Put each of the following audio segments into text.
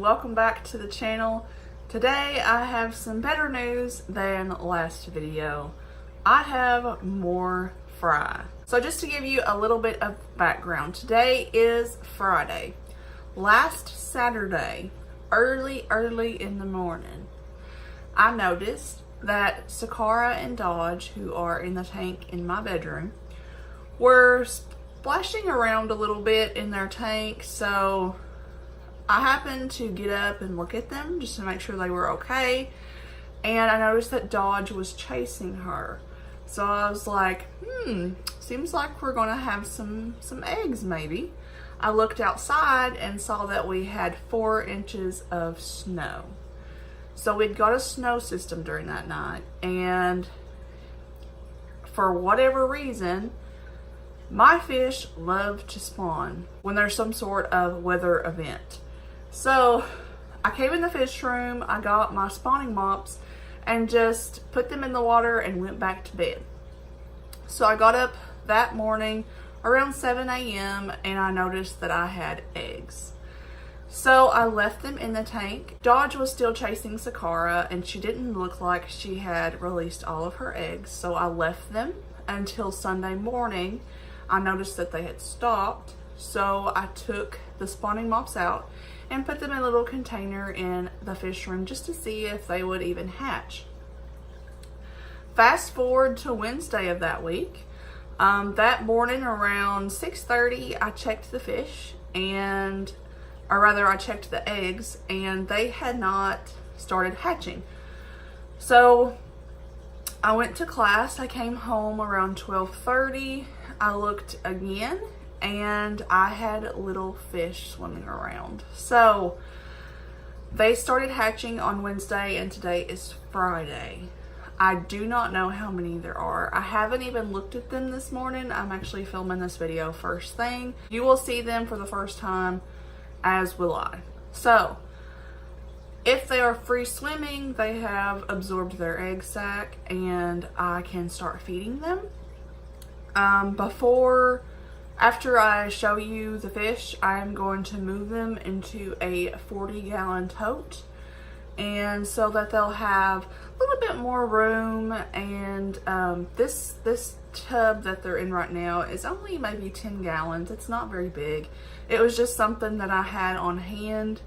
welcome back to the channel. Today I have some better news than last video. I have more fry. So just to give you a little bit of background, today is Friday. Last Saturday, early in the morning, I noticed that Sakara and Dodge, who are in the tank in my bedroom, were splashing around a little bit in their tank. So I happened to get up and look at them just to make sure they were okay, and I noticed that Dodge was chasing her. So I was like, seems like we're gonna have some eggs maybe. I looked outside and saw that we had 4 inches of snow. So we'd got a snow system during that night, and for whatever reason, my fish love to spawn when there's some sort of weather event. So I came in the fish room, I got my spawning mops and just put them in the water and went back to bed. So I got up that morning around 7 a.m. and I noticed that I had eggs. So I left them in the tank. Dodge was still chasing Sakara and she didn't look like she had released all of her eggs. So I left them until Sunday morning. I noticed that they had stopped. So I took the spawning mops out and put them in a little container in the fish room just to see if they would even hatch. Fast forward to Wednesday of that week. That morning around 6:30, I checked the fish, or rather I checked the eggs, and they had not started hatching. So I went to class. I came home around 12:30. I looked again, and I had little fish swimming around. So they started hatching on Wednesday, and today is Friday. I do not know how many there are. I haven't even looked at them this morning. I'm actually filming this video first thing. You will see them for the first time, as will I. So if they are free swimming, they have absorbed their egg sac and I can start feeding them. After I show you the fish, I'm going to move them into a 40-gallon tote, and so that they'll have a little bit more room. And this tub that they're in right now is only maybe 10 gallons. It's not very big. It was just something that I had on hand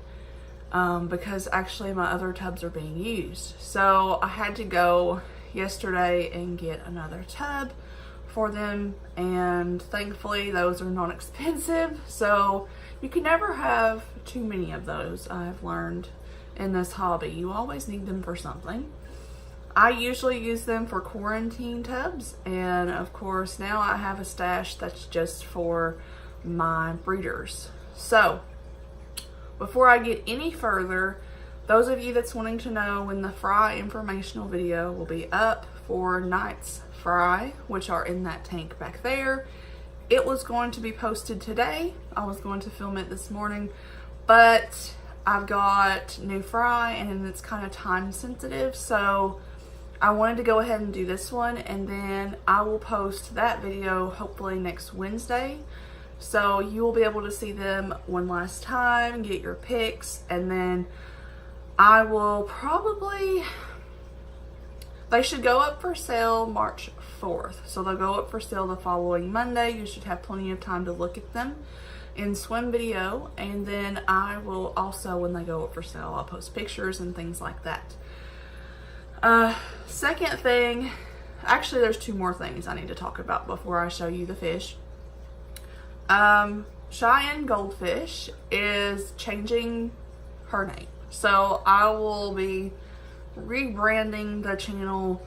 because actually my other tubs are being used. So I had to go yesterday and get another tub for them, and thankfully those are not expensive. So you can never have too many of those. I've learned in this hobby, you always need them for something. I usually use them for quarantine tubs, and of course now I have a stash that's just for my breeders. So before I get any further, those of you that's wanting to know when the fry informational video will be up for night's fry, which are in that tank back there, it was going to be posted today. I was going to film it this morning, but I've got new fry and it's kind of time sensitive, so I wanted to go ahead and do this one, and then I will post that video hopefully next Wednesday. So you will be able to see them one last time, get your pics, and then I will probably, they should go up for sale March 4th. So they'll go up for sale the following Monday. You should have plenty of time to look at them in swim video. And then I will also, when they go up for sale, I'll post pictures and things like that. Second thing, actually there's 2 more things I need to talk about before I show you the fish. Cheyenne Goldfish is changing her name. So I will be rebranding the channel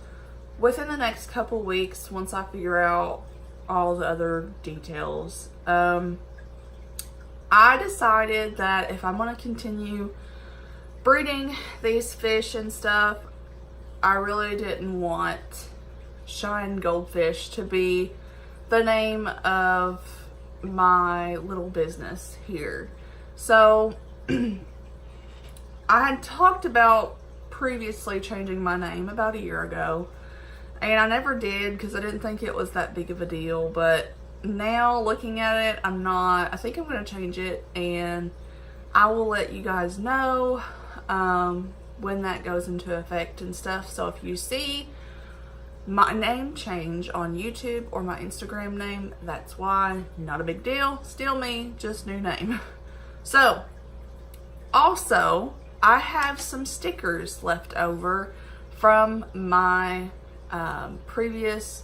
within the next couple weeks once I figure out all the other details. I decided that if I'm going to continue breeding these fish and stuff, I really didn't want Cheyenne Goldfish to be the name of my little business here. So I had talked about previously changing my name about a year ago, and I never did because I didn't think it was that big of a deal. But now looking at it, I think I'm going to change it, and I will let you guys know when that goes into effect and stuff. So if you see my name change on YouTube or my Instagram name, that's why. Not a big deal. Still me, just new name. So, also, I have some stickers left over from my previous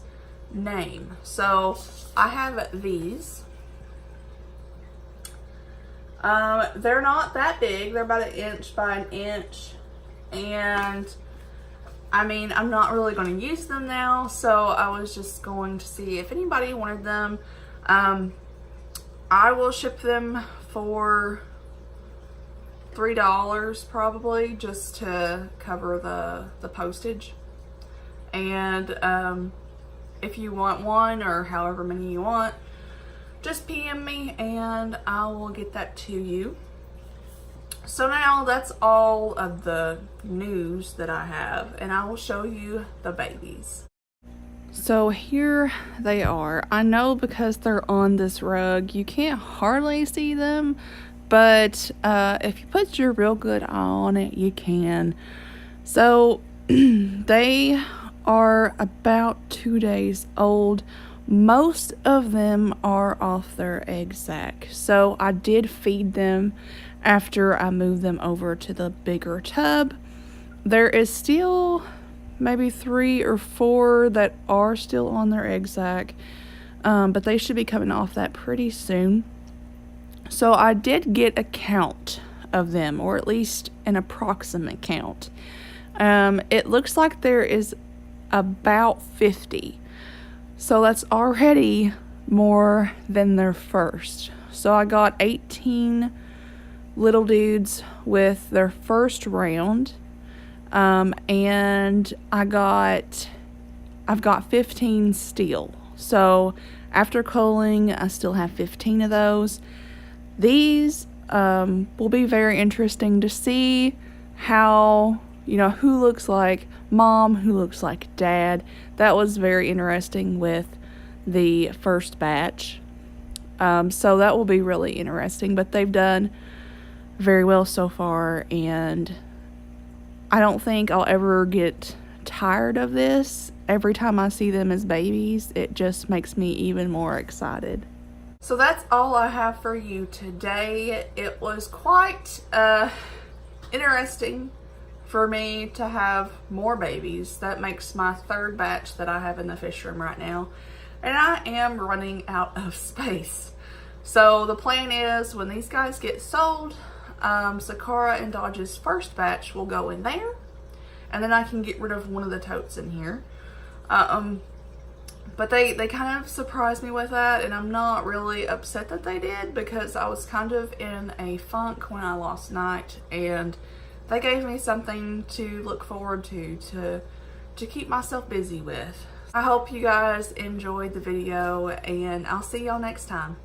name. So, I have these. They're not that big. They're about 1 inch by 1 inch. And I mean, I'm not really going to use them now, so I was just going to see if anybody wanted them. I will ship them for $3 probably, just to cover the postage. And if you want one, or however many you want, just PM me and I will get that to you. So now that's all of the news that I have, and I will show you the babies. So here they are. I know because they're on this rug, you can't hardly see them, but if you put your real good eye on it, you can. So they are about 2 days old. Most of them are off their egg sac. So I did feed them after I moved them over to the bigger tub. There is still maybe 3 or 4 that are still on their egg sac, but they should be coming off that pretty soon. So I did get a count of them, or at least an approximate count. It looks like there is about 50. So that's already more than their first. So I got 18 little dudes with their first round, and I've got 15 still. So after culling, I still have 15 of those. These will be very interesting to see how, you know, who looks like mom, who looks like dad. That was very interesting with the first batch. So that will be really interesting, but they've done very well so far, and I don't think I'll ever get tired of this. Every time I see them as babies, it just makes me even more excited. So that's all I have for you today. It was quite interesting for me to have more babies. That makes my 3rd batch that I have in the fish room right now, and I am running out of space. So the plan is, when these guys get sold, Sakara and Dodge's first batch will go in there, and then I can get rid of one of the totes in here. But they kind of surprised me with that, and I'm not really upset that they did, because I was kind of in a funk when I lost Night, and they gave me something to look forward to keep myself busy with. I hope you guys enjoyed the video, and I'll see y'all next time.